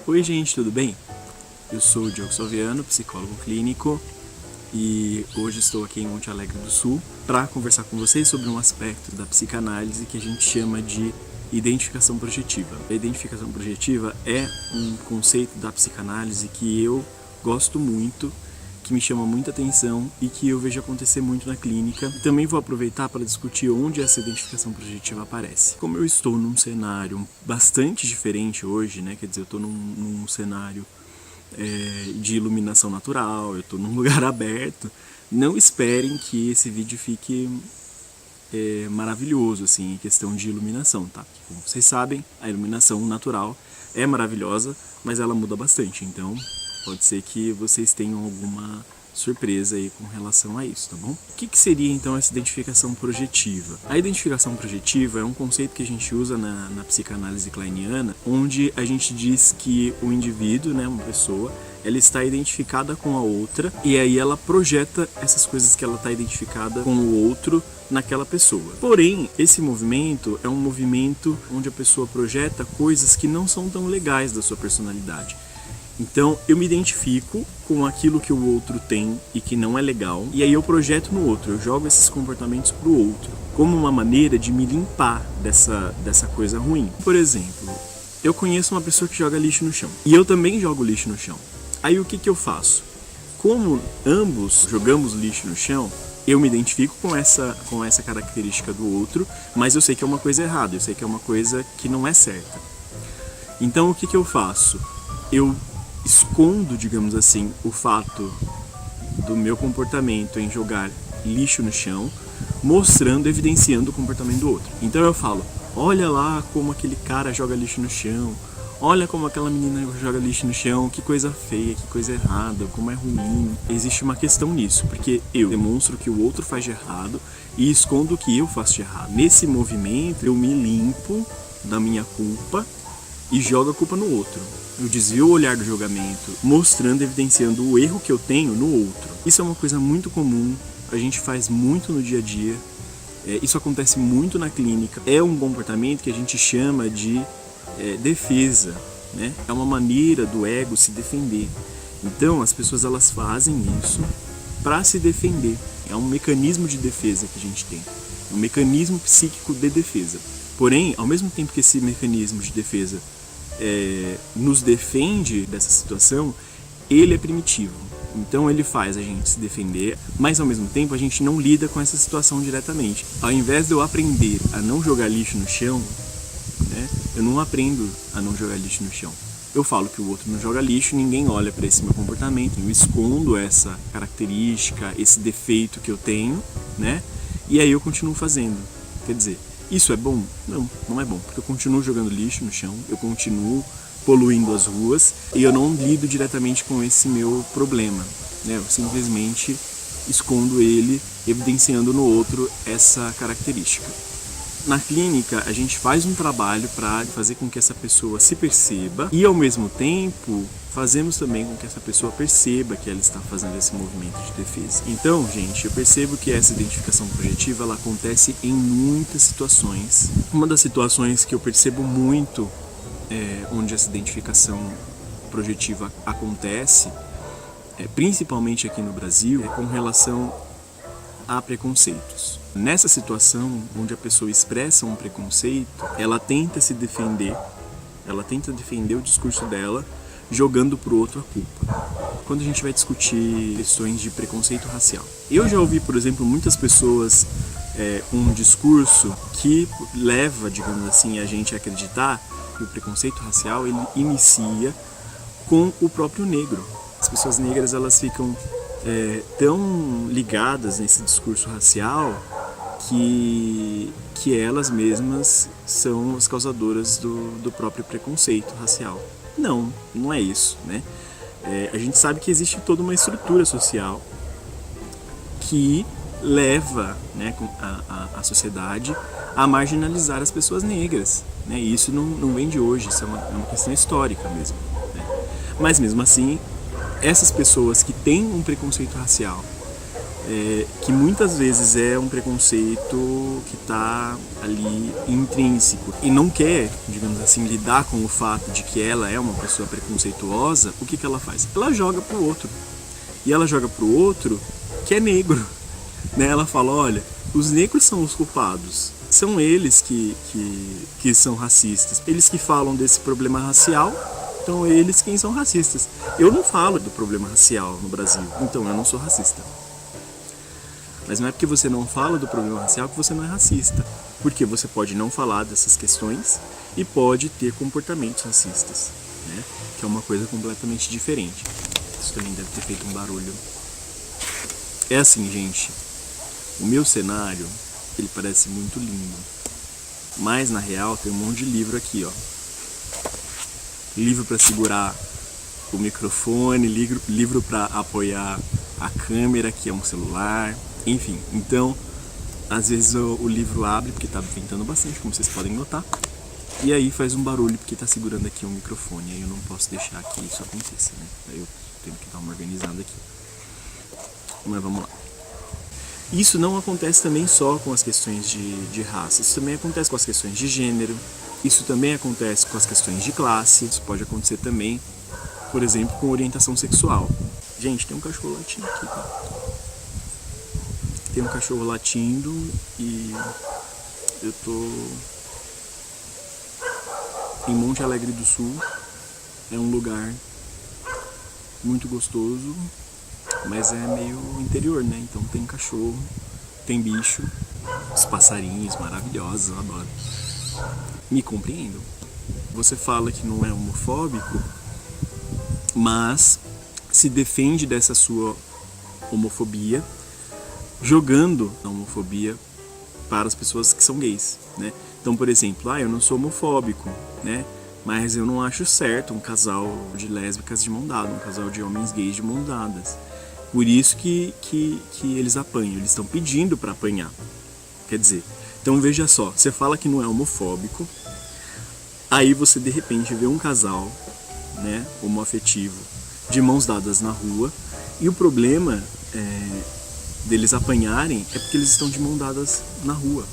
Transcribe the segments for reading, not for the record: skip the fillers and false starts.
Oi gente, tudo bem? Eu sou o Diogo Salviano, psicólogo clínico, e hoje estou aqui em Monte Alegre do Sul para conversar com vocês sobre um aspecto da psicanálise que a gente chama de identificação projetiva. A identificação projetiva é um conceito da psicanálise que eu gosto muito, que me chama muita atenção e que eu vejo acontecer muito na clínica. Também vou aproveitar para discutir onde essa identificação projetiva aparece. Como eu estou num cenário bastante diferente hoje, né? Quer dizer, eu estou num cenário de iluminação natural, eu estou num lugar aberto, não esperem que esse vídeo fique maravilhoso, assim, em questão de iluminação, tá? Porque, como vocês sabem, a iluminação natural é maravilhosa, mas ela muda bastante, então pode ser que vocês tenham alguma surpresa aí com relação a isso, tá bom? O que seria então essa identificação projetiva? A identificação projetiva é um conceito que a gente usa na psicanálise kleiniana, onde a gente diz que o indivíduo, né, uma pessoa, ela está identificada com a outra e aí ela projeta essas coisas que ela está identificada com o outro naquela pessoa. Porém, esse movimento é um movimento onde a pessoa projeta coisas que não são tão legais da sua personalidade. Então, eu me identifico com aquilo que o outro tem e que não é legal, e aí eu projeto no outro, eu jogo esses comportamentos pro outro, como uma maneira de me limpar dessa coisa ruim. Por exemplo, eu conheço uma pessoa que joga lixo no chão, e eu também jogo lixo no chão. Aí o que eu faço? Como ambos jogamos lixo no chão, eu me identifico com essa característica do outro, mas eu sei que é uma coisa errada, eu sei que é uma coisa que não é certa. Então, o que eu faço? Eu escondo, digamos assim, o fato do meu comportamento em jogar lixo no chão, mostrando, evidenciando o comportamento do outro. Então eu falo, olha lá como aquele cara joga lixo no chão, olha como aquela menina joga lixo no chão, que coisa feia, que coisa errada, como é ruim. Existe uma questão nisso, porque eu demonstro que o outro faz de errado e escondo o que eu faço de errado. Nesse movimento eu me limpo da minha culpa e jogo a culpa no outro. Eu desvio o olhar do julgamento, mostrando, evidenciando o erro que eu tenho no outro. Isso é uma coisa muito comum, a gente faz muito no dia a dia, isso acontece muito na clínica. É um comportamento que a gente chama de defesa, né? É uma maneira do ego se defender. Então as pessoas elas fazem isso para se defender. É um mecanismo de defesa que a gente tem, um mecanismo psíquico de defesa. Porém, ao mesmo tempo que esse mecanismo de defesa nos defende dessa situação, ele é primitivo. Então ele faz a gente se defender, mas ao mesmo tempo a gente não lida com essa situação diretamente. Ao invés de eu aprender a não jogar lixo no chão, né, eu não aprendo a não jogar lixo no chão. Eu falo que o outro não joga lixo, ninguém olha para esse meu comportamento, eu escondo essa característica, esse defeito que eu tenho, né? E aí eu continuo fazendo. Quer dizer, isso é bom? Não, não é bom, porque eu continuo jogando lixo no chão, eu continuo poluindo as ruas e eu não lido diretamente com esse meu problema, né? Eu simplesmente escondo ele, evidenciando no outro essa característica. Na clínica, a gente faz um trabalho para fazer com que essa pessoa se perceba e, ao mesmo tempo, fazemos também com que essa pessoa perceba que ela está fazendo esse movimento de defesa. Então, gente, eu percebo que essa identificação projetiva ela acontece em muitas situações. Uma das situações que eu percebo muito onde essa identificação projetiva acontece, principalmente aqui no Brasil, é com relação a preconceitos. Nessa situação onde a pessoa expressa um preconceito, ela tenta se defender, ela tenta defender o discurso dela, jogando pro outro a culpa. Quando a gente vai discutir questões de preconceito racial, eu já ouvi, por exemplo, muitas pessoas um discurso que leva, digamos assim, a gente a acreditar que o preconceito racial ele inicia com o próprio negro. As pessoas negras elas ficam tão ligadas nesse discurso racial que elas mesmas são as causadoras do próprio preconceito racial. Não, não é isso, né? A gente sabe que existe toda uma estrutura social que leva, né, a sociedade a marginalizar as pessoas negras, né? E isso não vem de hoje, isso é uma questão histórica mesmo, né? Mas mesmo assim, essas pessoas que têm um preconceito racial que muitas vezes é um preconceito que está ali intrínseco e não quer, digamos assim, lidar com o fato de que ela é uma pessoa preconceituosa, o que ela faz? Ela joga pro outro. E ela joga pro outro que é negro. Né? Ela fala, olha, os negros são os culpados. São eles que são racistas. Eles que falam desse problema racial, então eles quem são racistas. Eu não falo do problema racial no Brasil, então eu não sou racista. Mas não é porque você não fala do problema racial que você não é racista. Porque você pode não falar dessas questões e pode ter comportamentos racistas, né? Que é uma coisa completamente diferente. Isso também deve ter feito um barulho. É assim, gente. O meu cenário, ele parece muito lindo. Mas, na real, tem um monte de livro aqui, ó. Livro para segurar o microfone, livro para apoiar a câmera, que é um celular. Enfim, então, às vezes o livro abre, porque tá ventando bastante, como vocês podem notar. E aí faz um barulho, porque tá segurando aqui um microfone. Aí eu não posso deixar que isso aconteça, né? Aí eu tenho que dar uma organizada aqui. Mas vamos lá. Isso não acontece também só com as questões de raça. Isso também acontece com as questões de gênero. Isso também acontece com as questões de classe. Isso pode acontecer também, por exemplo, com orientação sexual. Gente, tem um cachorro latindo aqui, tá? Tem um cachorro latindo e eu tô em Monte Alegre do Sul. É um lugar muito gostoso, mas é meio interior, né? Então tem cachorro, tem bicho, os passarinhos maravilhosos, eu adoro. Me compreendam. Você fala que não é homofóbico, mas se defende dessa sua homofobia, jogando a homofobia para as pessoas que são gays, né? Então, por exemplo, eu não sou homofóbico, né? Mas eu não acho certo um casal de lésbicas de mão dada, um casal de homens gays de mão dadas. Por isso que eles apanham, eles estão pedindo para apanhar. Quer dizer, então veja só, você fala que não é homofóbico, aí você de repente vê um casal, né, homoafetivo, de mãos dadas na rua, e o problema deles apanharem é porque eles estão de mão dadas na rua.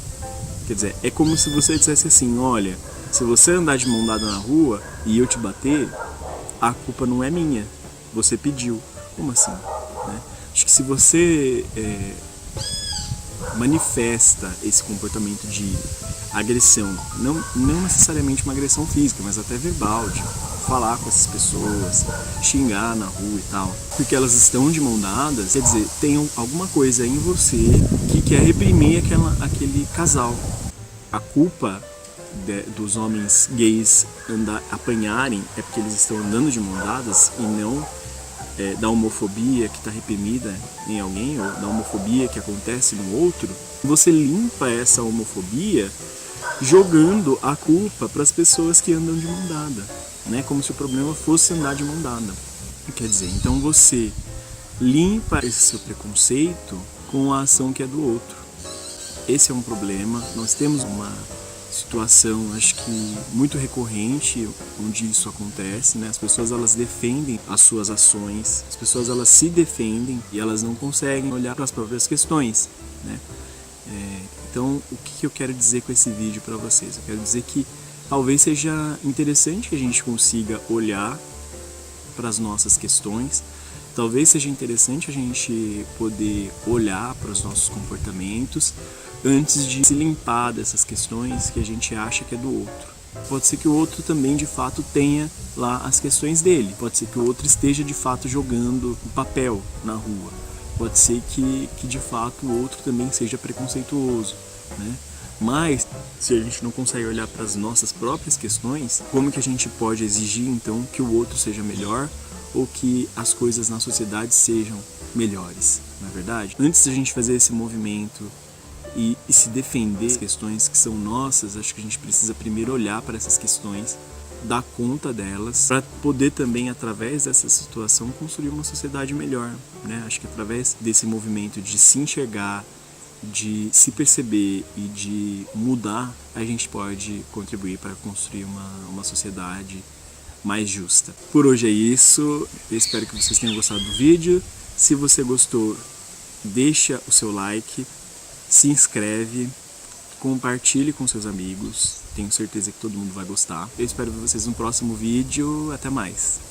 Quer dizer, é como se você dissesse assim, olha, se você andar de mão dada na rua e eu te bater, a culpa não é minha, você pediu. Como assim? Né? Acho que se você manifesta esse comportamento de agressão, não necessariamente uma agressão física, mas até verbal, de falar com essas pessoas, xingar na rua e tal, porque elas estão de mão dadas, quer dizer, tem alguma coisa em você que quer reprimir aquele casal. A culpa dos homens gays apanharem é porque eles estão andando de mão dadas e não da homofobia que está reprimida em alguém ou da homofobia que acontece no outro. Você limpa essa homofobia jogando a culpa para as pessoas que andam de mão dada, né? Como se o problema fosse andar de mão dada. Quer dizer, então você limpa esse seu preconceito com a ação que é do outro. Esse é um problema. Nós temos uma situação, acho que muito recorrente, onde isso acontece, né? As pessoas elas defendem as suas ações, as pessoas elas se defendem e elas não conseguem olhar para as próprias questões, né? Então, o que eu quero dizer com esse vídeo para vocês? Eu quero dizer que talvez seja interessante que a gente consiga olhar para as nossas questões. Talvez seja interessante a gente poder olhar para os nossos comportamentos antes de se limpar dessas questões que a gente acha que é do outro. Pode ser que o outro também de fato tenha lá as questões dele. Pode ser que o outro esteja de fato jogando um papel na rua. Pode ser que de fato o outro também seja preconceituoso, né? Mas se a gente não consegue olhar para as nossas próprias questões, como que a gente pode exigir então que o outro seja melhor ou que as coisas na sociedade sejam melhores, não é verdade? Antes de a gente fazer esse movimento e se defender das questões que são nossas, acho que a gente precisa primeiro olhar para essas questões, dar conta delas, para poder também, através dessa situação, construir uma sociedade melhor, né? Acho que através desse movimento de se enxergar, de se perceber e de mudar, a gente pode contribuir para construir uma sociedade mais justa. Por hoje é isso, eu espero que vocês tenham gostado do vídeo. Se você gostou, deixa o seu like, se inscreve, compartilhe com seus amigos. Tenho certeza que todo mundo vai gostar. Eu espero ver vocês no próximo vídeo. Até mais!